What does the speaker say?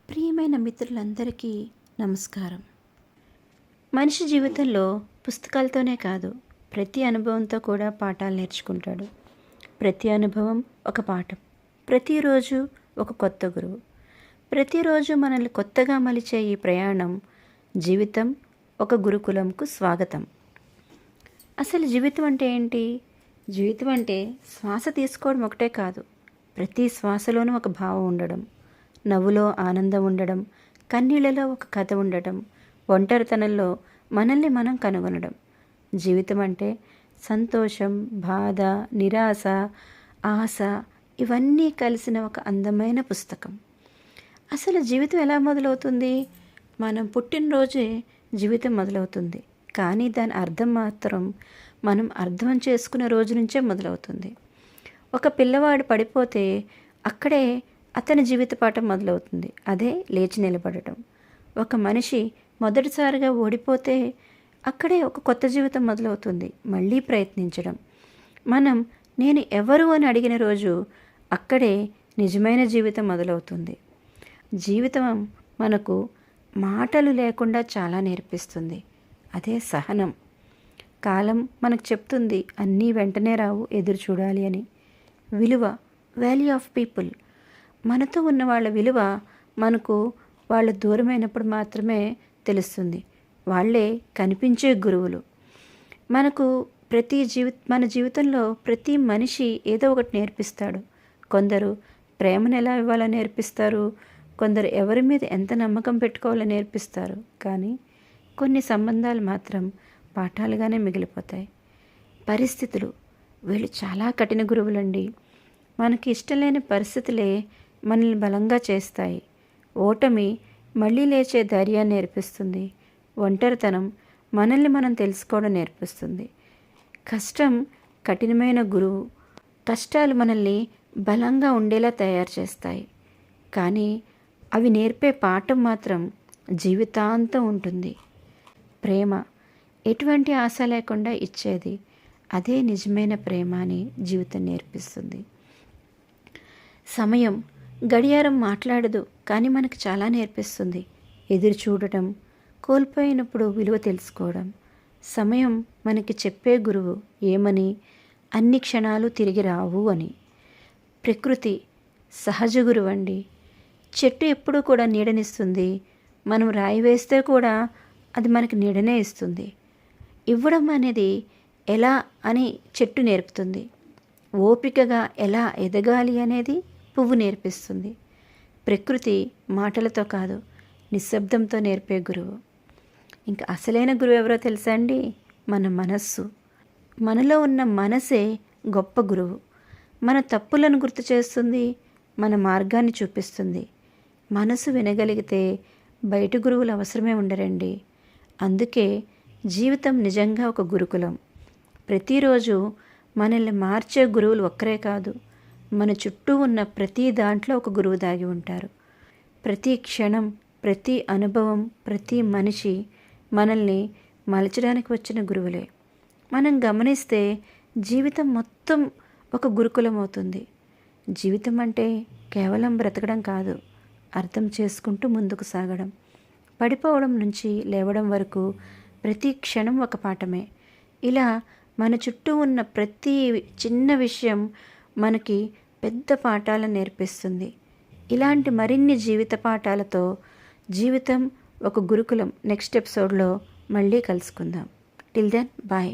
ప్రియమైన మిత్రులందరికీ నమస్కారం. మనిషి జీవితంలో పుస్తకాలతోనే కాదు, ప్రతి అనుభవంతో కూడా పాఠాలు నేర్చుకుంటాడు. ప్రతి అనుభవం ఒక పాఠం. ప్రతిరోజు ఒక కొత్త గురువు. ప్రతిరోజు మనల్ని కొత్తగా మలిచే ఈ ప్రయాణం జీవితం ఒక గురుకులంకు స్వాగతం. అసలు జీవితం అంటే ఏంటి? జీవితం అంటే శ్వాస తీసుకోవడం ఒకటే కాదు, ప్రతి శ్వాసలోనూ ఒక భావం ఉండడం, నవ్వులో ఆనందం ఉండడం, కన్నీళ్లలో ఒక కథ ఉండడం, ఒంటరితనంలో మనల్ని మనం కనుగొనడం. జీవితం అంటే సంతోషం, బాధ, నిరాశ, ఆశ ఇవన్నీ కలిసిన ఒక అందమైన పుస్తకం. అసలు జీవితం ఎలా మొదలవుతుంది? మనం పుట్టినరోజే జీవితం మొదలవుతుంది, కానీ దాని అర్థం మాత్రం మనం అర్థం చేసుకునే రోజు నుంచే మొదలవుతుంది. ఒక పిల్లవాడు పడిపోతే అక్కడే అతని జీవిత పాఠం మొదలవుతుంది, అదే లేచి నిలబడటం. ఒక మనిషి మొదటిసారిగా ఓడిపోతే అక్కడే ఒక కొత్త జీవితం మొదలవుతుంది, మళ్ళీ ప్రయత్నించడం. మనం నేను ఎవరు అని అడిగిన రోజు అక్కడే నిజమైన జీవితం మొదలవుతుంది. జీవితం మనకు మాటలు లేకుండా చాలా నేర్పిస్తుంది, అదే సహనం. కాలం మనకు చెప్తుంది అన్నీ వెంటనే రావు, ఎదురు చూడాలి అని. విలువ, వాల్యూ ఆఫ్ పీపుల్. మనతో ఉన్న వాళ్ళ విలువ మనకు వాళ్ళ దూరమైనప్పుడు మాత్రమే తెలుస్తుంది. వాళ్ళే కనిపించే గురువులు. మనకు మన జీవితంలో ప్రతి మనిషి ఏదో ఒకటి నేర్పిస్తాడు. కొందరు ప్రేమను ఎలా ఇవ్వాలో నేర్పిస్తారు, కొందరు ఎవరి మీద ఎంత నమ్మకం పెట్టుకోవాలో నేర్పిస్తారు. కానీ కొన్ని సంబంధాలు మాత్రం పాఠాలుగానే మిగిలిపోతాయి. పరిస్థితులు, వీళ్ళు చాలా కఠిన గురువులండి. మనకి ఇష్టం లేని పరిస్థితులే మనల్ని బలంగా చేస్తాయి. ఓటమి మళ్ళీ లేచే ధైర్యాన్ని నేర్పిస్తుంది. ఒంటరితనం మనల్ని మనం తెలుసుకోవడం నేర్పిస్తుంది. కష్టం కఠినమైన గురువు. కష్టాలు మనల్ని బలంగా ఉండేలా తయారు చేస్తాయి, కానీ అవి నేర్పే పాఠం మాత్రం జీవితాంతం ఉంటుంది. ప్రేమ ఎటువంటి ఆశ లేకుండా ఇచ్చేది, అదే నిజమైన ప్రేమ అని జీవితం నేర్పిస్తుంది. సమయం, గడియారం మాట్లాడదు, కానీ మనకు చాలా నేర్పిస్తుంది. ఎదురు చూడటం, కోల్పోయినప్పుడు విలువ తెలుసుకోవడం. సమయం మనకి చెప్పే గురువు ఏమని, అన్ని క్షణాలు తిరిగి రావు అని. ప్రకృతి సహజ గురువు అండి. చెట్టు ఎప్పుడూ కూడా నీడనిస్తుంది. మనం రాయి వేస్తే కూడా అది మనకి నీడనే ఇస్తుంది. ఇవ్వడం అనేది ఎలా అని చెట్టు నేర్పుతుంది. ఓపికగా ఎలా ఎదగాలి అనేది పువ్వు నేర్పిస్తుంది. ప్రకృతి మాటలతో కాదు, నిశ్శబ్దంతో నేర్పే గురువు. ఇంకా అసలైన గురువు ఎవరో తెలుసా అండి? మన మనస్సు. మనలో ఉన్న మనసే గొప్ప గురువు. మన తప్పులను గుర్తు చేస్తుంది, మన మార్గాన్ని చూపిస్తుంది. మనసు వినగలిగితే బయట గురువులు అవసరమే ఉండరండి. అందుకే జీవితం నిజంగా ఒక గురుకులం. ప్రతిరోజు మనల్ని మార్చే గురువులు ఒక్కరే కాదు, మన చుట్టూ ఉన్న ప్రతి దాంట్లో ఒక గురువు దాగి ఉంటారు. ప్రతి క్షణం, ప్రతి అనుభవం, ప్రతి మనిషి మనల్ని మలచడానికి వచ్చిన గురువులే. మనం గమనిస్తే జీవితం మొత్తం ఒక గురుకులం అవుతుంది. జీవితం అంటే కేవలం బ్రతకడం కాదు, అర్థం చేసుకుంటూ ముందుకు సాగడం. పడిపోవడం నుంచి లేవడం వరకు ప్రతి క్షణం ఒక పాఠమే. ఇలా మన చుట్టూ ఉన్న ప్రతి చిన్న విషయం మనకి పెద్ద పాఠాలను నేర్పిస్తుంది. ఇలాంటి మరిన్ని జీవిత పాఠాలతో జీవితం ఒక గురుకులం నెక్స్ట్ ఎపిసోడ్లో మళ్ళీ కలుసుకుందాం. Till then bye.